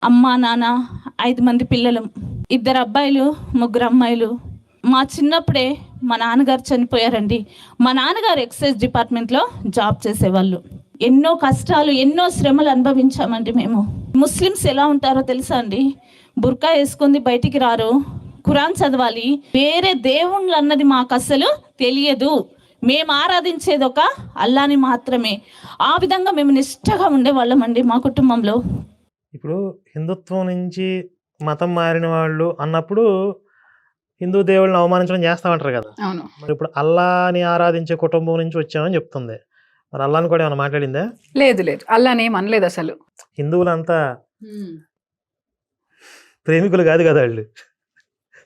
అమ్మ, నాన్న, 5 మంది పిల్లలు, 2 అబ్బాయిలు, 3 అమ్మాయిలు. మా చిన్నప్పుడే మా నాన్నగారు చనిపోయారండి. మా నాన్నగారు ఎక్సైజ్ డిపార్ట్మెంట్లో జాబ్ చేసేవాళ్ళు. ఎన్నో కష్టాలు, ఎన్నో శ్రమలు అనుభవించామండి మేము. ముస్లిమ్స్ ఎలా ఉంటారో తెలుసా అండి? బుర్కా వేసుకుంది బయటికి రారు, ఖురాన్ చదవాలి, వేరే దేవుళ్ళు అన్నది మాకు అస్సలు తెలియదు. మేము ఆరాధించేది ఒక అల్లాని మాత్రమే. ఆ విధంగా మేము నిష్ఠగా ఉండేవాళ్ళం అండి మా కుటుంబంలో. ఇప్పుడు హిందుత్వం నుంచి మతం మారిన వాళ్ళు అన్నప్పుడు హిందూ దేవుళ్ళని అవమానించడం చేస్తామంటారు కదా. అవును. మరి ఇప్పుడు అల్లాని ఆరాధించే కుటుంబం నుంచి వచ్చామని చెప్తుంది. మరి అల్లాని కూడా ఏమైనా మాట్లాడిందా? లేదు లేదు, అల్లాని ఏం అనలేదు అసలు. హిందువులంతా ప్రేమికులు కాదు కదా, వాళ్ళు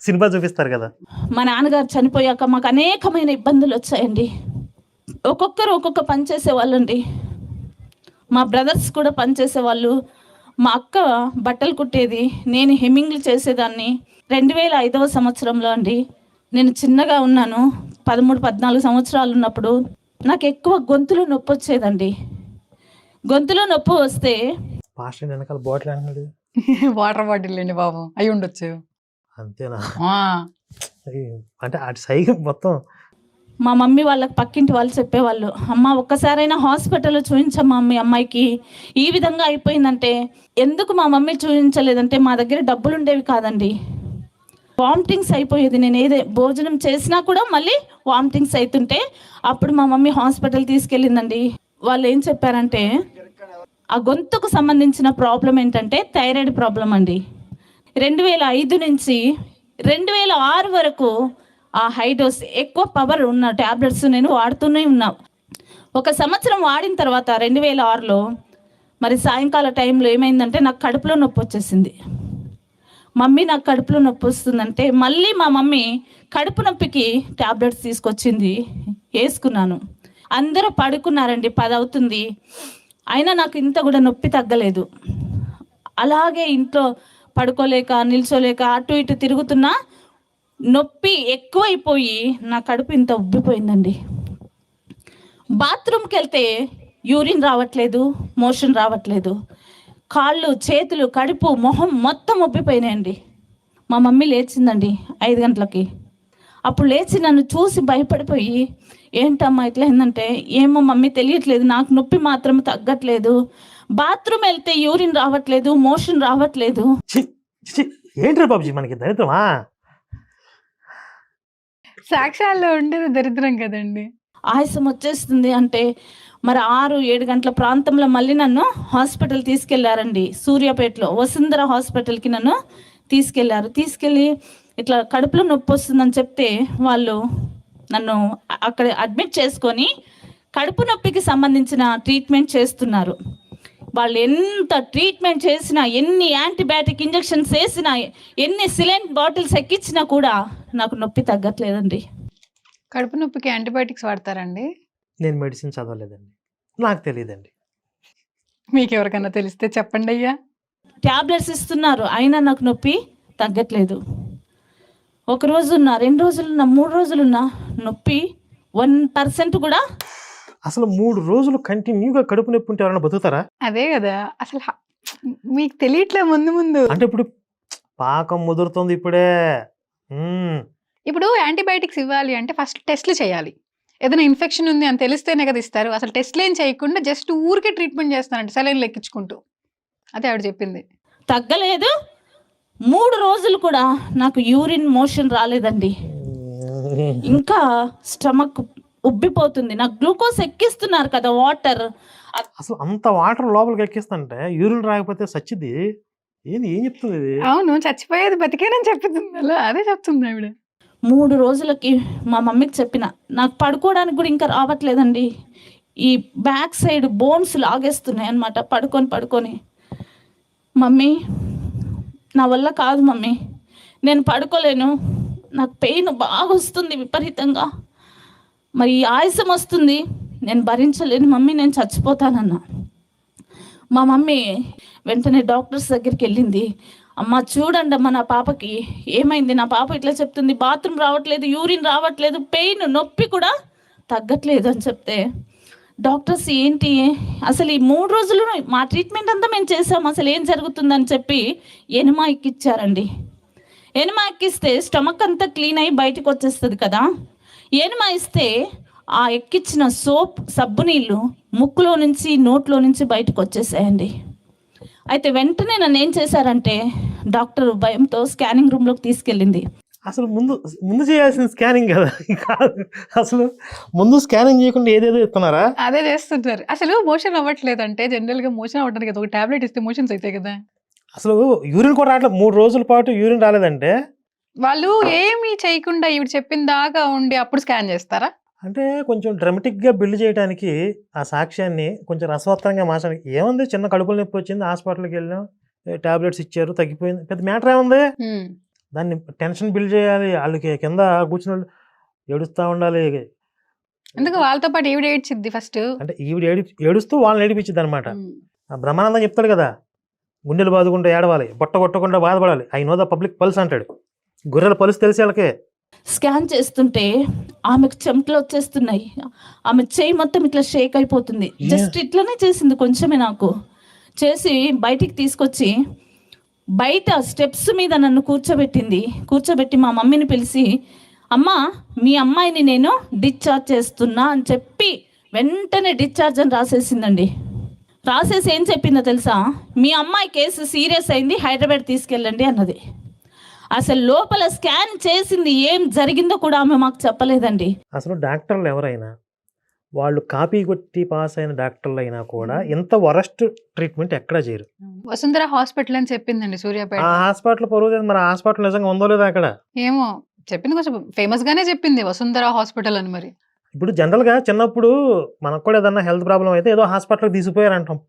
సినిమా చూపిస్తారు కదా. మా నాన్నగారు చనిపోయాక మాకు అనేకమైన ఇబ్బందులు వచ్చాయండి. ఒక్కొక్కరు ఒక్కొక్క పని చేసేవాళ్ళండి. మా బ్రదర్స్ కూడా పని చేసేవాళ్ళు. మా అక్క బట్టలు కుట్టేది, నేను హెమ్మింగ్లు చేసేదాన్ని. 2005వ సంవత్సరంలో అండి, నేను చిన్నగా ఉన్నాను, 13-14 సంవత్సరాలు ఉన్నప్పుడు నాకు ఎక్కువ గొంతులో నొప్పి వచ్చేదండి. గొంతులో నొప్పి వస్తే పాస్టర్ వెనకాల బాటిల్ అంటున్నాడు. వాటర్ బాటిల్ అండి బాబు, అయి ఉండొచ్చు. అంతేనా? ఆ, అంటే అటు సైగం మొత్తం. మా మమ్మీ వాళ్ళకి పక్కింటి వాళ్ళు చెప్పేవాళ్ళు, అమ్మ ఒక్కసారైనా హాస్పిటల్లో చూపించమ్మా మీ అమ్మాయికి ఈ విధంగా అయిపోయిందంటే. ఎందుకు మా మమ్మీ చూపించలేదంటే మా దగ్గర డబ్బులు ఉండేవి కాదండి. వామిటింగ్స్ అయిపోయేది. నేను ఏదే భోజనం చేసినా కూడా మళ్ళీ వామిటింగ్స్ అవుతుంటే అప్పుడు మా మమ్మీ హాస్పిటల్ తీసుకెళ్ళిందండి. వాళ్ళు ఏం చెప్పారంటే ఆ గొంతుకు సంబంధించిన ప్రాబ్లం ఏంటంటే థైరాయిడ్ ప్రాబ్లం అండి. 2005 నుంచి 2006 వరకు ఆ హై డోస్ ఎక్కువ పవర్ ఉన్న ట్యాబ్లెట్స్ నేను వాడుతూనే ఉన్నా. 1 సంవత్సరం వాడిన తర్వాత 2006లో మరి సాయంకాల టైంలో ఏమైందంటే నాకు కడుపులో నొప్పి వచ్చేసింది. మమ్మీ నాకు కడుపులో నొప్పి వస్తుందంటే మళ్ళీ మా మమ్మీ కడుపు నొప్పికి ట్యాబ్లెట్స్ తీసుకొచ్చింది, వేసుకున్నాను. అందరూ పడుకున్నారండి, 10 అవుతుంది, అయినా నాకు ఇంత కూడా నొప్పి తగ్గలేదు. అలాగే ఇంట్లో పడుకోలేక నిల్చోలేక అటు ఇటు తిరుగుతున్నా నొప్పి ఎక్కువైపోయి నా కడుపు ఇంత ఉబ్బిపోయిందండి. బాత్రూమ్కి వెళ్తే యూరిన్ రావట్లేదు, మోషన్ రావట్లేదు. కాళ్ళు, చేతులు, కడుపు, మొహం మొత్తం ఉబ్బిపోయినాయండి. మా మమ్మీ లేచిందండి 5 గంటలకి. అప్పుడు లేచి నన్ను చూసి భయపడిపోయి, ఏంటమ్మా ఇట్లా ఏంటంటే, ఏమో మమ్మీ తెలియట్లేదు, నాకు నొప్పి మాత్రం తగ్గట్లేదు, బాత్రూమ్ వెళ్తే యూరిన్ రావట్లేదు, మోషన్ రావట్లేదు. ఏంట్రా బాబుజీ మనకి దరిద్రమా? సాక్ష్యాల్లో ఉండేది దరిద్రం కదండి. ఆయాసం వచ్చేస్తుంది అంటే మరి 6-7 గంటల ప్రాంతంలో మళ్ళీ నన్ను హాస్పిటల్ తీసుకెళ్లారండి. సూర్యాపేటలో వసుంధర హాస్పిటల్కి నన్ను తీసుకెళ్ళి ఇట్లా కడుపులో నొప్పి వస్తుందని చెప్తే వాళ్ళు నన్ను అక్కడ అడ్మిట్ చేసుకొని కడుపు నొప్పికి సంబంధించిన ట్రీట్మెంట్ చేస్తున్నారు. వాళ్ళు ఎంత ట్రీట్మెంట్ చేసినా, ఎన్ని యాంటీబయాటిక్ ఇంజెక్షన్స్ వేసినా, ఎన్ని సిలైన్ బాటిల్స్ ఎక్కించినా కూడా నాకు నొప్పి తగ్గట్లేదండి. కడుపు నొప్పికి యాంటీబయాటిక్స్ వాడతారండి? నేను మెడిసిన్ చదవలేదండి, నాకు తెలియదండి. మీకు ఎవరికైనా తెలిస్తే చెప్పండి అయ్యా. ట్యాబ్లెట్స్ ఇస్తున్నారు, అయినా నాకు నొప్పి తగ్గట్లేదు. 1 రోజున్నా, 2 రోజులున్నా, 3 రోజులున్నా నొప్పి 1% కూడా. అసలు 3 రోజులు కంటిన్యూగా కడుపు నొప్పి ఉంటే ఎవరైనా బతుకుతారా? అదే కదా అసలు. మీకు తెలియట్లే ముందు అంటే ఇప్పుడు పాకం ముదురుతుంది ఇప్పుడే. ఇప్పుడు యాంటీబయాటిక్స్ ఇవ్వాలి అంటే ఫస్ట్ టెస్ట్లు చేయాలి. ఏదైనా ఇన్ఫెక్షన్ ఉంది అని తెలిస్తేనే కదా ఇస్తారు. అసలు టెస్ట్లు ఏం చేయకుండా జస్ట్ ఊరికే ట్రీట్మెంట్ చేస్తానంటే సెలైన్లు ఎక్కించుకుంటూ. అదే ఆవిడ చెప్పింది. తగ్గలేదు. 3 రోజులు కూడా నాకు యూరిన్ మోషన్ రాలేదండి. ఇంకా స్టమక్ ఉబ్బిపోతుంది. నాకు గ్లూకోజ్ ఎక్కిస్తున్నారు కదా, వాటర్. అసలు అంత వాటర్ లోపలికి ఎక్కిస్తుంటే యూరిన్ రాకపోతే సచ్చిది ఏంది? ఏం చెప్తుంది ఇది? అవును, చచ్చిపోయేది బతికేనని చెప్తుంది. అలా అదే చెప్తుంది ఆవిడ. 3 రోజులకి మా మమ్మీకి చెప్పిన, నాకు పడుకోవడానికి కూడా ఇంకా రావట్లేదండి. ఈ బ్యాక్ సైడ్ బోన్స్ లాగేస్తున్నాయి అన్నమాట, పడుకొని. మమ్మీ నా వల్ల కాదు మమ్మీ, నేను పడుకోలేను, నాకు పెయిన్ బాగా వస్తుంది విపరీతంగా, మరి ఈ ఆయాసం వస్తుంది, నేను భరించలేను మమ్మీ, నేను చచ్చిపోతానన్నా. మా మమ్మీ వెంటనే డాక్టర్స్ దగ్గరికి వెళ్ళింది. అమ్మ చూడండి అమ్మ, నా పాపకి ఏమైంది, నా పాప ఇట్లా చెప్తుంది, బాత్రూమ్ రావట్లేదు, యూరిన్ రావట్లేదు, పెయిన్ నొప్పి కూడా తగ్గట్లేదు అని చెప్తే డాక్టర్స్ ఏంటి అసలు ఈ 3 రోజులు మా ట్రీట్మెంట్ అంతా మేము చేసాం, అసలు ఏం జరుగుతుందని చెప్పి ఎనిమా ఎక్కిచ్చారండి. ఎనిమా ఎక్కిస్తే స్టమక్ అంతా క్లీన్ అయ్యి బయటకు వచ్చేస్తుంది కదా. ఎనిమా ఇస్తే ఆ ఎక్కిచ్చిన సబ్బు నీళ్ళు ముక్కులో నుంచి నోట్లో నుంచి బయటకు వచ్చేసాయండి. అయితే వెంటనే నన్ను ఏం చేశారంటే డాక్టర్ భయంతో స్కానింగ్ రూమ్లోకి తీసుకెళ్ళింది. అసలు ముందు చేయాల్సిన స్కానింగ్ కదా కాదు, అసలు ముందు స్కానింగ్ చేయకుండా ఏదేదో ఇస్తున్నారా? అదే చేస్తుంటారు. అసలు మోషన్ అవ్వట్లేదంటే జనరల్ గా మోషన్ అవ్వడానికి కదా ఒక టాబ్లెట్ ఇస్తే మోషన్స్ అవుతాయి కదా. అసలు యూరిన్ కూడా రావట్లేదు, 3 రోజుల పాటు యూరిన్ రాలేదంటే వాళ్ళు ఏమీ చేయకుండా ఈవిడ చెప్పిన దాకా ఉండి అప్పుడు స్కాన్ చేస్తారా? అంటే కొంచెం డ్రమటిక్గా బిల్డ్ చేయడానికి ఆ సాక్ష్యాన్ని కొంచెం రసవత్తరంగా మార్చడానికి ఏముంది, చిన్న కడుపుల నొప్పి వచ్చింది, హాస్పిటల్కి వెళ్ళాం, టాబ్లెట్స్ ఇచ్చారు, తగ్గిపోయింది, పెద్ద మ్యాటర్ ఏముంది. దాన్ని టెన్షన్ బిల్డ్ చేయాలి, వాళ్ళకి కింద కూర్చున్న వాళ్ళు ఏడుస్తూ ఉండాలి. ఎందుకు వాళ్ళతో పాటు ఈవిడ ఏడ్చిద్ది ఫస్ట్. అంటే ఈవిడ ఏడుస్తూ వాళ్ళని ఏడిపించింది అనమాట. బ్రహ్మానందం చెప్తాడు కదా, గుండెలు బాదుకుంటూ ఏడవాలి, బొట్ట కొట్టకుండా బాధపడాలి, I know the public pulse అంటాడు. గొర్రెల పల్స్ తెలిసి వాళ్ళకే. స్కాన్ చేస్తుంటే ఆమెకు చెమటలు వచ్చేస్తున్నాయి, ఆమె చేయి మొత్తం ఇట్లా షేక్ అయిపోతుంది. జస్ట్ ఇట్లనే చేసింది, కొంచెమే నాకు చేసి బయటికి తీసుకొచ్చి బయట స్టెప్స్ మీద నన్ను కూర్చోబెట్టి మా మమ్మీని పిలిచి, అమ్మా మీ అమ్మాయిని నేను డిశ్చార్జ్ చేస్తున్నా అని చెప్పి వెంటనే డిశ్చార్జ్ అని రాసేసిందండి. రాసేసి ఏం చెప్పిందో తెలుసా, మీ అమ్మాయి కేసు సీరియస్ అయింది, హైదరాబాద్ తీసుకెళ్ళండి అన్నది. అసలు లోపల స్కాన్ చేసింది ఏం జరిగిందో కూడా ఆమె మాకు చెప్పలేదండి. అసలు డాక్టర్లు ఎవరైనా వాళ్ళు కాపీ కొట్టి పాస్ అయిన డాక్టర్లు అయినా కూడా ఇంత వరస్ట్ ట్రీట్మెంట్ ఎక్కడా చేయరు. వసుంధర హాస్పిటల్ అని చెప్పిందండి సూర్యాపేట. ఆ హాస్పిటల్ పరువు, మరి ఆ హాస్పిటల్ నిజంగా ఉందో లేదా అక్కడ ఏమో చెప్పింది, కొంచెం ఫేమస్ గానే చెప్పింది వసుంధర హాస్పిటల్ అని. మరి ఇప్పుడు జనరల్గా చిన్నప్పుడు మనకు కూడా ఏదన్నా హెల్త్ ప్రాబ్లం అయితే ఏదో హాస్పిటల్కి తీసుకుపోయారు అంటాం,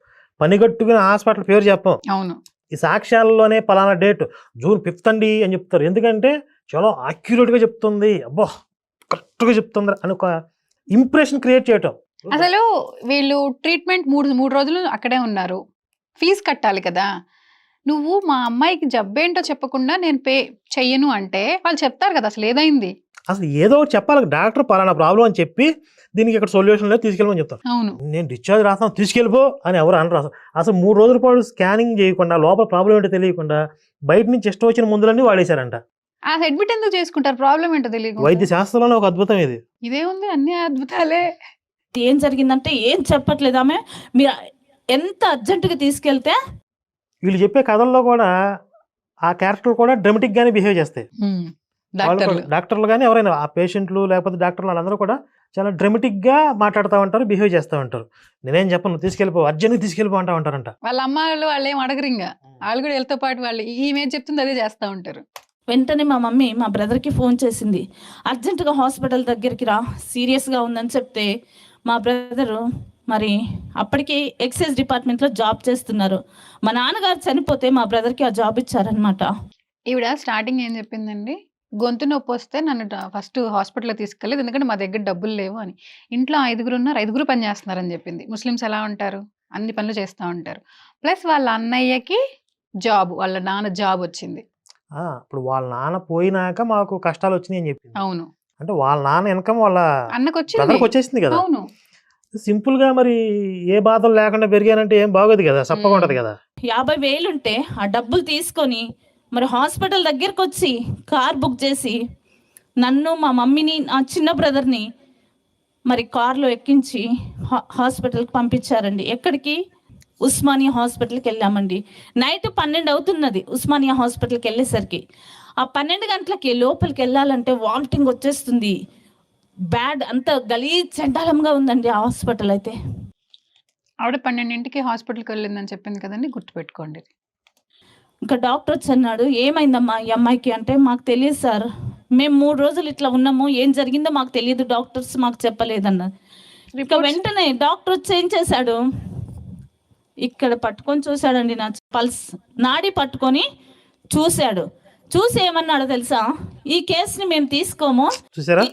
పనిగట్టుకుని హాస్పిటల్ పేరు చెప్పాం. అవును, ఈ సాక్ష్యాలలోనే పలానా డేట్ జూన్ 5th అండి అని చెప్తారు, ఎందుకంటే చాలా యాక్యురేట్గా చెప్తుంది, అబ్బో కరెక్ట్గా చెప్తుంది అని ఒక ఇంప్రెషన్ క్రియేట్ చేయటం. అసలు వీళ్ళు ట్రీట్మెంట్ మూడు రోజులు అక్కడే ఉన్నారు, ఫీజు కట్టాలి కదా. నువ్వు మా అమ్మాయికి జబ్బేంటో చెప్పకుండా నేను పే చెయ్యను అంటే వాళ్ళు చెప్తారు కదా అసలు ఏదైంది. అసలు ఏదో ఒకటి చెప్పాలి, డాక్టర్ పలానా ప్రాబ్లం అని చెప్పి దీనికి ఇక్కడ సొల్యూషన్ లేదు తీసుకెళ్ళమని చెప్తాను. అవును, నేను డిశ్చార్జ్ రాస్తాను తీసుకెళ్ళిపో అని ఎవరు అనరు. అసలు 3 రోజుల పాటు స్కానింగ్ చేయకుండా, లోపల ప్రాబ్లం ఏంటో తెలియకుండా బయట నుంచి ఇష్టం వచ్చిన మందులన్నీ వాడేశారంట. ఆ అడ్మిట్ ఎందుకు చేసుకుంటారు, ప్రాబ్లం ఏంటో తెలియదు. వైద్య శాస్త్రంలోనే ఒక అద్భుతం ఇది. ఇదేముంది, అన్ని అద్భుతాలే. ఏం జరిగిందంటే ఏం చెప్పట్లేదు ఆమె. మీరు ఎంత అర్జెంటుగా తీసుకెళ్తే వీళ్ళు చెప్పే కథల్లో కూడా ఆ క్యారెక్టర్ కూడా డ్రమటిక్ గానే బిహేవ్ చేస్తాయి. డాక్టర్లు కానీ ఎవరైనా ఆ పేషెంట్లు లేకపోతే డాక్టర్లు వాళ్ళందరూ కూడా చాలా డ్రమటిక్ గా మాట్లాడుతూ ఉంటారు, బిహేవ్ చేస్తూ ఉంటారు. నేనేం చెప్పను, తీసుకెళ్ళిపో, అర్జెంట్గా తీసుకెళ్ళిపో అంటా ఉంటారంట. వాళ్ళ అమ్మాయిలు వాళ్ళు ఏం అడగరు, ఇంకా వాళ్ళు కూడా వీళ్ళతో పాటు వాళ్ళు ఈమె చెప్తుంది అదే చేస్తూ ఉంటారు. వెంటనే మా మమ్మీ మా బ్రదర్కి ఫోన్ చేసింది, అర్జెంటుగా హాస్పిటల్ దగ్గరికి రా, సీరియస్గా ఉందని చెప్తే మా బ్రదరు మరి అప్పటికి ఎక్సైజ్ డిపార్ట్మెంట్లో జాబ్ చేస్తున్నారు. మా నాన్నగారు చనిపోతే మా బ్రదర్కి ఆ జాబ్ ఇచ్చారనమాట. ఈవిడ స్టార్టింగ్ ఏం చెప్పిందండి, గొంతు నొప్పి వస్తే నన్ను ఫస్ట్ హాస్పిటల్లో తీసుకెళ్ళలేదు, ఎందుకంటే మా దగ్గర డబ్బులు లేవు అని. ఇంట్లో 5 ఉన్నారు, 5 పని చేస్తున్నారని చెప్పింది. ముస్లిమ్స్ ఎలా ఉంటారు, అన్ని పనులు చేస్తూ ఉంటారు. ప్లస్ వాళ్ళ అన్నయ్యకి జాబ్, వాళ్ళ నాన్న జాబ్ వచ్చింది. ఇప్పుడు వాళ్ళ నాన్న పోయినాక మాకు కష్టాలు వచ్చినాయి అని చెప్పింది. అవును, అంటే వాళ్ళ నాన్న ఇన్కమ్ వాళ్ళ అన్నకు వచ్చేసింది కదా. అవును, సింపుల్ గా మరి ఏ బాధలు లేకుండా పెరిగానంటే ఏం బాగోదు కదా, సప్పగా ఉంటది కదా. 50,000 ఉంటే ఆ డబ్బులు తీసుకొని మరి హాస్పిటల్ దగ్గరకు వచ్చి కార్ బుక్ చేసి నన్ను, మా మమ్మీని, నా చిన్న బ్రదర్ని మరి కార్లో ఎక్కించి హాస్పిటల్కి పంపించారండి. ఎక్కడికి? ఉస్మానియా హాస్పిటల్కి వెళ్ళామండి. నైట్ 12 అవుతున్నది ఉస్మానియా హాస్పిటల్కి వెళ్ళేసరికి. ఆ 12 గంటలకి లోపలికి వెళ్ళాలంటే వామిటింగ్ వచ్చేస్తుంది, బ్యాడ్, అంత గలీజ్ చండాలంగా ఉందండి ఆ హాస్పిటల్. అయితే ఆవిడ 12ంటికి హాస్పిటల్కి వెళ్ళిందని చెప్పింది కదండి, గుర్తుపెట్టుకోండి. ఇంకా డాక్టర్ వచ్చి అన్నాడు, ఏమైందమ్మా ఈ అమ్మాయికి అంటే, మాకు తెలియదు సార్, మేము 3 రోజులు ఇట్లా ఉన్నాము, ఏం జరిగిందో మాకు తెలియదు, డాక్టర్స్ మాకు చెప్పలేదన్నారు. ఇంకా వెంటనే డాక్టర్ వచ్చి ఏం చేశాడు, ఇక్కడ పట్టుకొని చూశాడండి, నా పల్స్ నాడి పట్టుకొని చూశాడు. చూసి ఏమన్నాడో తెలుసా, ఈ కేసుని మేము తీసుకోము. చూసారా,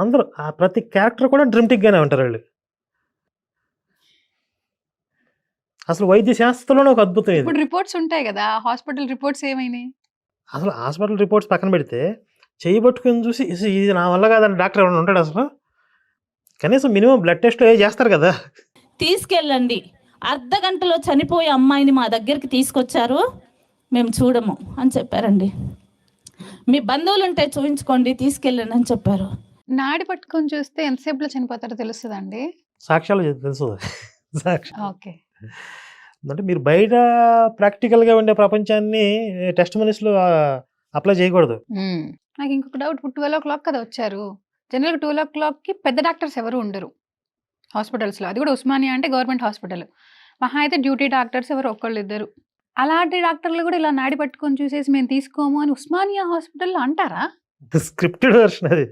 అందరూ ప్రతి క్యారెక్టర్ కూడా డ్రమటిక్ గానే ఉంటారు వాళ్ళు. అసలు వైద్య శాస్త్రంలోనే ఒక అద్భుతం ఇది. ఇప్పుడు రిపోర్ట్స్ ఉంటాయి కదా, హాస్పిటల్ రిపోర్ట్స్ ఏమైనాయి? అసలు హాస్పిటల్ రిపోర్ట్స్ పక్కన పెడితే చెయ్యి పట్టుకుని చూసి ఇది నా వల్ల కాదని డాక్టర్ ఎవరైనా ఉంటాడు అసలు? కనీసం మినిమం బ్లడ్ టెస్ట్ చేస్తారు కదా. తీసుకెళ్ళండి, అర్ధ గంటలో చనిపోయే అమ్మాయిని మా దగ్గరికి తీసుకొచ్చారు, మేము చూడము అని చెప్పారండి. మీ బంధువులు ఉంటే చూపించుకోండి, తీసుకెళ్ళండి అని చెప్పారు. నాడి పట్టుకొని చూస్తే ఎంతసేపులో చనిపోతారో తెలుస్తుందండి. సాక్ష్యాలు తెలుసు. సాక్ష్యం ఓకే. అంటే మీరు బయట ప్రాక్టికల్గా ఉండే ప్రపంచాన్ని టెస్ట్ మనీస్లో అప్లై చేయకూడదు. నాకు ఇంకొక డౌట్, 12 కదా వచ్చారు. జనరల్గా 12 పెద్ద డాక్టర్స్ ఎవరు ఉండరు హాస్పిటల్స్లో, అది కూడా ఉస్మానియా అంటే గవర్నమెంట్ హాస్పిటల్. మహా అయితే డ్యూటీ డాక్టర్స్ ఎవరు ఒక్కళ్ళు ఇద్దరు. అలాంటి డాక్టర్లు కూడా ఇలా నాడి పట్టుకొని చూసేసి మేము తీసుకోము అని ఉస్మానియా హాస్పిటల్లో అంటారా? స్క్రిప్టెడ్ వర్షన్ అది.